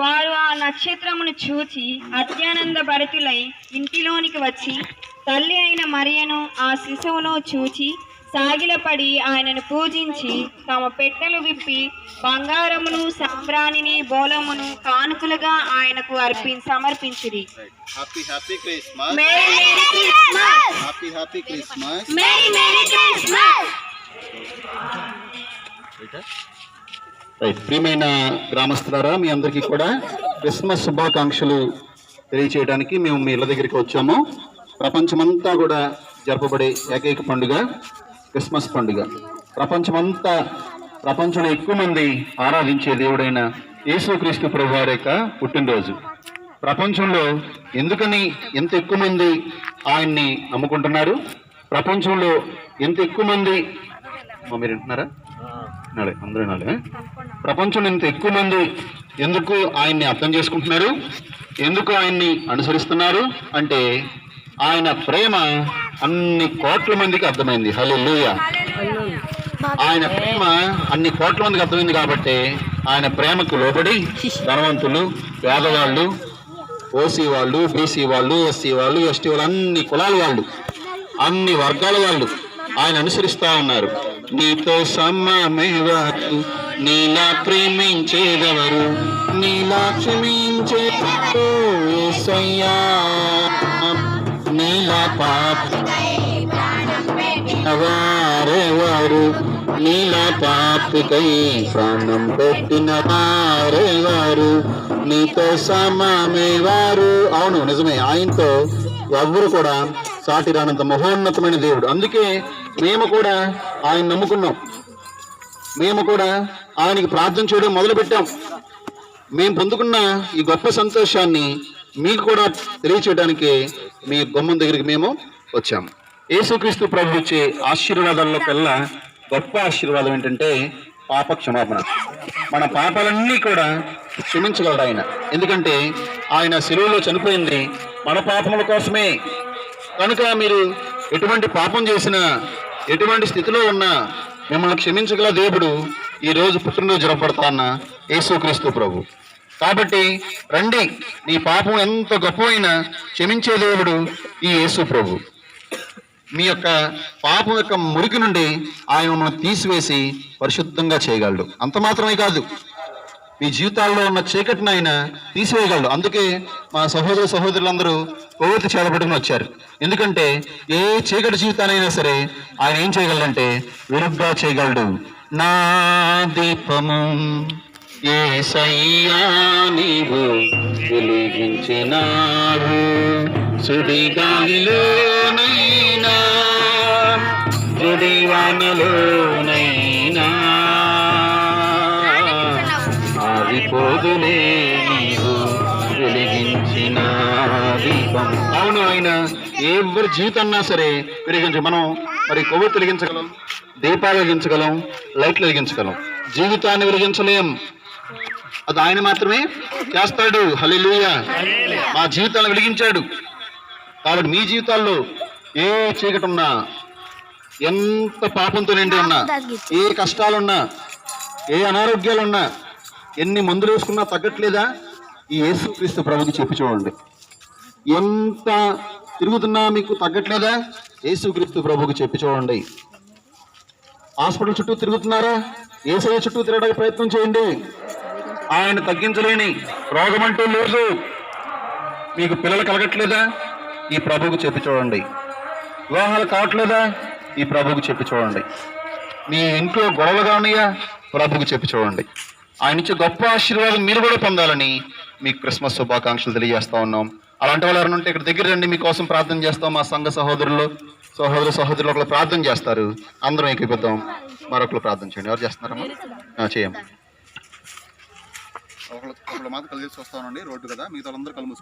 వారు ఆ నక్షత్రమును చూచి అత్యానంద భరితులై ఇంటిలోనికి వచ్చి తల్లి అయిన మరియను ఆ శిశువును చూచి సాగిలపడి ఆయనను పూజించి తమ పెట్టెలు విప్పి బంగారమును సాంబ్రాణిని బోలమును కానుకలుగా ఆయనకు సమర్పించిరి. ప్రియమైన గ్రామస్తులారా, మీ అందరికీ కూడా క్రిస్మస్ శుభాకాంక్షలు తెలియచేయడానికి మేము మీ ఇళ్ళ దగ్గరికి వచ్చాము. ప్రపంచమంతా కూడా జరపబడే ఏకైక పండుగ క్రిస్మస్ పండుగ. ప్రపంచంలో ఎక్కువ మంది ఆరాధించే దేవుడైన యేసుక్రీస్తు ప్రభువారి యొక్క పుట్టినరోజు. ప్రపంచంలో ఎందుకని ఎంత ఎక్కువ మంది ఆయన్ని నమ్ముకుంటున్నారు? ప్రపంచంలో ఎంత ఎక్కువ మంది మీరు వింటున్నారా? అందరూ నాలే. ప్రపంచంలో ఇంత ఎక్కువ మంది ఎందుకు ఆయన్ని అర్థం చేసుకుంటున్నారు, ఎందుకు ఆయన్ని అనుసరిస్తున్నారు అంటే ఆయన ప్రేమ అన్ని కోట్ల మందికి అర్థమైంది. హల్లెలూయా. ఆయన ప్రేమ అన్ని కోట్ల మందికి అర్థమైంది కాబట్టి ఆయన ప్రేమకు లోబడి ధనవంతులు, పేదవాళ్ళు, ఓసీ వాళ్ళు, బీసీ వాళ్ళు, ఎస్సీ వాళ్ళు, ఎస్టీ వాళ్ళు, అన్ని కులాల వాళ్ళు, అన్ని వర్గాల వాళ్ళు ఆయన అనుసరిస్తా ఉన్నారు. నీతో సమ్మేవారు, నీలా ప్రేమించేదెవరు, నీలా క్షమించేవారు యేసయ్యా, నీలా వారెవరు, నీలా పాపికై ప్రాణం పెట్టిన వారెవరు, నీతో సమామేవారు. అవును, నిజమే. ఆయనతో ఎవ్వరు కూడా సాటి రానంత మహోన్నతమైన దేవుడు. అందుకే మేము కూడా ఆయన నమ్ముకున్నాం, మేము కూడా ఆయనకి ప్రార్థన చేయడం మొదలుపెట్టాం. మేము పొందుకున్న ఈ గొప్ప సంతోషాన్ని మీకు కూడా తెలియచేయడానికి మీ గుమ్మం దగ్గరికి మేము వచ్చాము. యేసుక్రీస్తు ప్రభు ఇచ్చే ఆశీర్వాదాల్లో కల్లా గొప్ప ఆశీర్వాదం ఏంటంటే పాప క్షమాపణ. మన పాపాలన్నీ కూడా క్షమించగలడు ఆయన. ఎందుకంటే ఆయన శిలువలో చనిపోయింది మన పాపముల కోసమే. కనుక మీరు ఎటువంటి పాపం చేసినా, ఎటువంటి స్థితిలో ఉన్నా మిమ్మల్ని క్షమించగల దేవుడు ఈరోజు పుట్టినరోజు జరపడతా అన్న యేసుక్రీస్తు ప్రభు. కాబట్టి రండి, నీ పాపం ఎంత గొప్పైనా క్షమించే దేవుడు ఈ యేసు ప్రభు. మీ యొక్క పాపం యొక్క మురికి నుండి ఆయన మిమ్మల్ని తీసివేసి పరిశుద్ధంగా చేయగలడు. అంత మాత్రమే కాదు, మీ జీవితాల్లో ఉన్న చీకటిని ఆయన తీసివేయగలడు. అందుకే మా సహోదరులందరూ కొవ్వొత్తి చేతపట్టుకుని వచ్చారు. ఎందుకంటే ఏ చీకటి జీవితానైనా సరే ఆయన ఏం చేయగలడంటే విరుగ్గా చేయగలడు. నా దీపము యేసయ్యా నీవు వెలిగించినావు, సుడిగాలిలోనైనా జడివానలోనైనా ఆగిపోదులే నీవు వెలిగించిన దీపం. అవును, ఆయన ఎవరి జీవితన్నా సరే వెలిగించు. మనం మరి కొవ్వు వెలిగించగలం, దీపాలు వెలిగించగలం, లైట్లు వెలిగించగలం, జీవితాన్ని వెలిగించలేం. అది ఆయన మాత్రమే చేస్తాడు. హల్లెలూయా. మా జీవితాన్ని వెలిగించాడు. కాబట్టి మీ జీవితాల్లో ఏ చీకటి ఉన్నా, ఎంత పాపంతో నిండి ఉన్నా, ఏ కష్టాలున్నా, ఏ అనారోగ్యాలున్నా, ఎన్ని మందులు వేసుకున్నా తగ్గట్లేదా, ఈ యేసుక్రీస్తు ప్రభుకి చెప్పి చూడండి. ఎంత తిరుగుతున్నా మీకు తగ్గట్లేదా, యేసుక్రీస్తు ప్రభుకి చెప్పి చూడండి. హాస్పిటల్ చుట్టూ తిరుగుతున్నారా, యేసయ్య చుట్టూ తిరగడానికి ప్రయత్నం చేయండి. ఆయన తగ్గించలేని రోగం అంటూ లేదు. మీకు పిల్లలు కలగట్లేదా, ఈ ప్రభువుకు చెప్పి చూడండి. వివాహాలు కావట్లేదా, ఈ ప్రభువుకు చెప్పి చూడండి. మీ ఇంట్లో గొడవలుగా ఉన్నాయా, ప్రభువుకు చెప్పి చూడండి. ఆయన ఇచ్చే గొప్ప ఆశీర్వాదం మీరు కూడా పొందాలని మీకు క్రిస్మస్ శుభాకాంక్షలు తెలియజేస్తా ఉన్నాం. అలాంటి వాళ్ళు ఎవరైనా ఉంటే ఇక్కడ దగ్గర రండి, మీకోసం ప్రార్థన చేస్తాం. మా సంఘ సహోదరులు ఒకరు ప్రార్థన చేస్తారు. అందరం ఏకీపిద్దాం. మరొకరు ప్రార్థన చేయండి. ఎవరు చేస్తున్నారమ్మా? చేయండి. ఒకళ్ళు మాత్రం కలిసి వస్తానండి. రోడ్డు కదా, మిగతా వాళ్ళందరూ కళ్ళు